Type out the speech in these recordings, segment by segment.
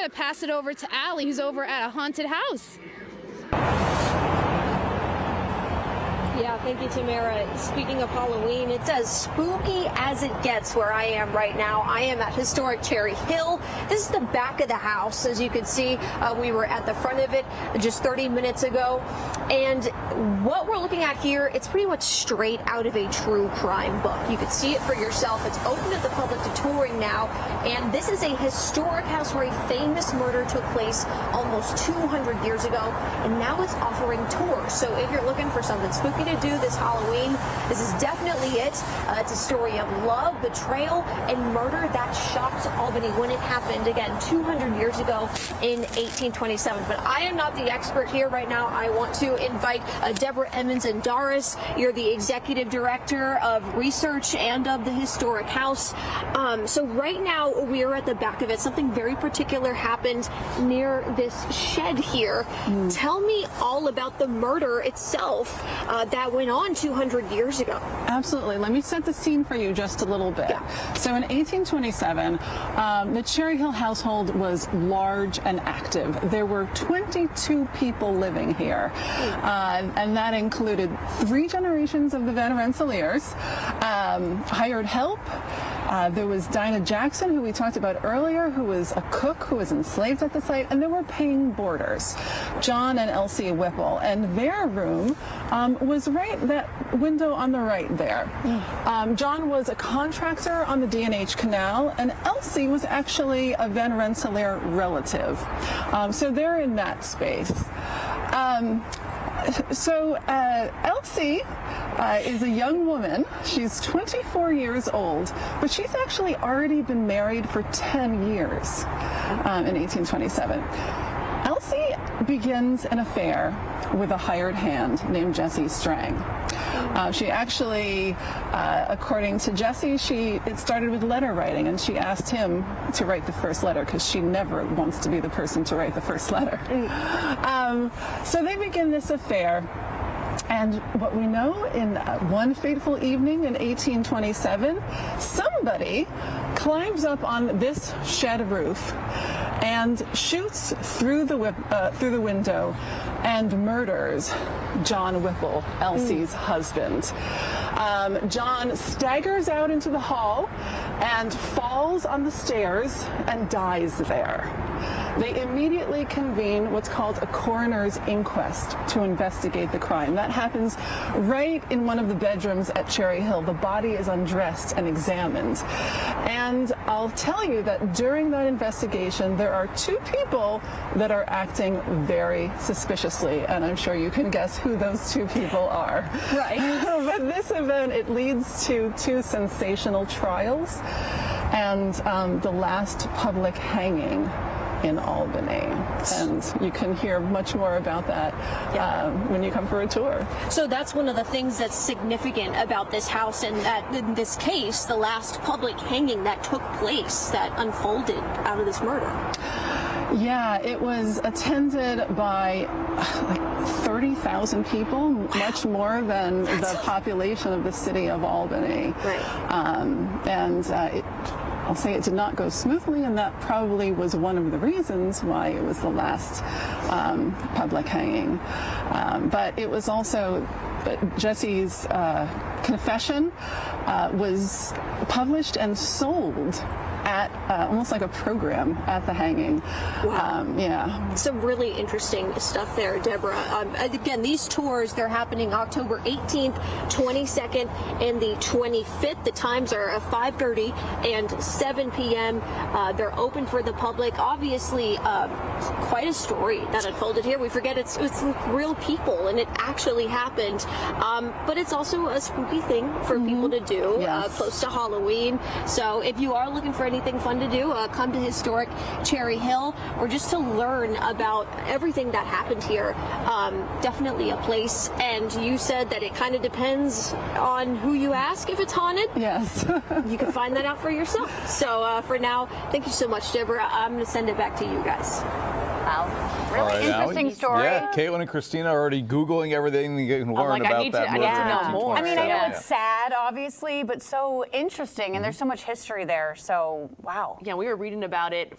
to pass it over to Allie, who's over at a haunted house. Yeah, thank you, Tamara. Speaking of Halloween, it's as spooky as it gets where I am right now. I am at historic Cherry Hill. This is the back of the house. As you can see, we were at the front of it just 30 minutes ago. And what we're looking at here, it's pretty much straight out of a true crime book. You can see it for yourself. It's open to the public to touring now. And this is a historic house where a famous murder took place almost 200 years ago. And now it's offering tours. So if you're looking for something spooky to do this Halloween, this is definitely it. It's a story of love, betrayal, and murder that shocked Albany when it happened, again, 200 years ago in 1827. But I am not the expert here right now. I want to invite Deborah Emmons and Doris. You're the executive director of research and of the historic house. So right now we are at the back of it. Something very particular happened near this shed here. Tell me all about the murder itself that went on 200 years ago. Absolutely. Let me set the scene for you just a little bit. Yeah. So in 1827, the Cherry Hill household was large and active. There were 22 people living here, and that included 3 generations of the Van Rensselaers, hired help. There was Dinah Jackson, who we talked about earlier, who was a cook who was enslaved at the site, and there were paying boarders, John and Elsie Whipple, and their room was right, that window on the right there. John was a contractor on the D&H Canal, and Elsie was actually a Van Rensselaer relative. So they're in that space. Elsie is a young woman. She's 24 years old, but she's actually already been married for 10 years in 1827. Elsie begins an affair with a hired hand named Jesse Strang. She actually, according to Jesse, it started with letter writing, and she asked him to write the first letter because she never wants to be the person to write the first letter. So they begin this affair. And what we know, in one fateful evening in 1827, somebody climbs up on this shed roof and shoots through the window and murders John Whipple, Elsie's husband. John staggers out into the hall and falls on the stairs and dies there. They immediately convene what's called a coroner's inquest to investigate the crime. That happens right in one of the bedrooms at Cherry Hill. The body is undressed and examined. And I'll tell you that during that investigation, there are 2 people that are acting very suspiciously, and I'm sure you can guess who those 2 people are. Right. But this event, it leads to 2 sensational trials and the last public hanging in Albany, and you can hear much more about that when you come for a tour. So that's one of the things that's significant about this house, and that in this case, the last public hanging that took place, that unfolded out of this murder. Yeah, it was attended by like 30,000 people, much more than the population of the city of Albany. Right. I'll say it did not go smoothly, and that probably was one of the reasons why it was the last public hanging. But it was also Jesse's confession was published and sold at almost like a program at the hanging. Wow. Yeah. Some really interesting stuff there, Deborah. Again, these tours, they're happening October 18th, 22nd, and the 25th. The times are 5:30 and 7 p.m. They're open for the public. Obviously, quite a story that unfolded here. We forget it's real people, and it actually happened. But it's also a spooky thing for people to do close to Halloween. So if you are looking for anything fun to do, come to historic Cherry Hill, or just to learn about everything that happened here. Definitely a place. And you said that it kind of depends on who you ask if it's haunted. Yes. You can find that out for yourself. So for now, thank you so much, Deborah. I'm going to send it back to you guys. Wow. Really All right, interesting story. Yeah, Caitlin and Christina are already Googling everything you can learn like, I about need that to- I movie. need to know in more. I mean, I know 1927. it's sad, obviously, but so interesting, and there's so much history there. So, wow. Yeah, we were reading about it.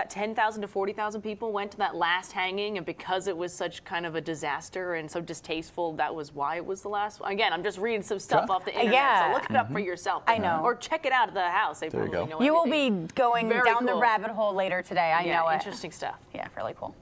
10,000 to 40,000 people went to that last hanging, and because it was such kind of a disaster and so distasteful, that was why it was the last one. Again, I'm just reading some stuff off the internet, Yeah. so look it up for yourself. I know. Or check it out at the house. They There you probably go. know You will everything. be going Very down the cool. rabbit hole later today. I Yeah, know it. interesting stuff. Yeah, really cool.